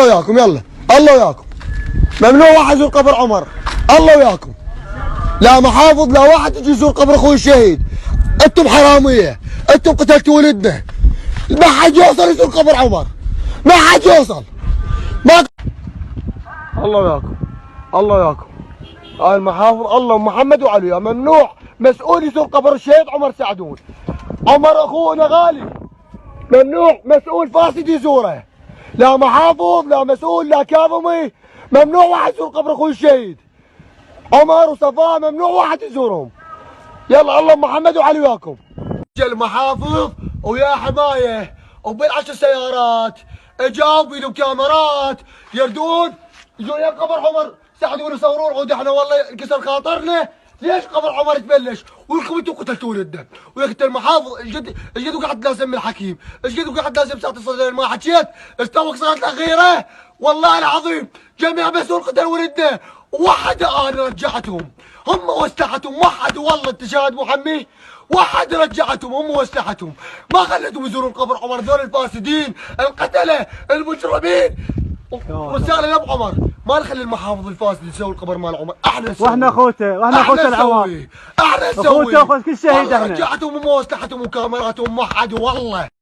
الله وياكم يلا الله وياكم. ممنوع واحد يزور قبر عمر. الله وياكم. لا محافظ لا واحد يجي يزور قبر اخوي الشهيد. انتم حراميه، انتم قتلتوا ولدنا. ما حد يوصل يزور قبر عمر. ما حد يوصل. ما الله وياكم. الله وياكم. المحافظ الله ومحمد وعلي ممنوع مسؤول يزور قبر الشهيد عمر سعدون. عمر اخونا غالي. ممنوع مسؤول فاسد يزوره. لا محافظ لا مسؤول لا كاظمي. ممنوع واحد يزور قبر اخوي الشهيد. عمر وصفاء ممنوع واحد يزورهم. يلا الله محمد وعلي وياكم. المحافظ ويا حمايه وبالعشر سيارات اجاوا بيدهم كاميرات يردون يجون يا قبر عمر ساعدونا يصورون عود احنا والله انكسر خاطرنا. ليش قبر عمر تبلش ولكم انتم قتلتوا ولدنا وياك المحافظ ايش قد وقعد لازم الحكيم ايش قد وقعد لازم ساعه الصدر ما حكيت استوى صارت الاخيره والله العظيم جميع مسؤول قتل ولدنا وحد انا رجعتهم هم واسلحتهم وحد والله انت شاهد محمي وحد رجعتهم هم واسلحتهم ما خلتهم يزورون قبر عمر ذول الفاسدين القتله المجرمين. رساله لابو عمر ما نخلي المحافظ الفاسد يسوي القبر مال عمر احنا نسوي واحنا اخوته العوام احنا نسوي اخوته اخوت كل شهيد احنا رجعتهم هم واسلحتهم وكاميراتهم وحد والله.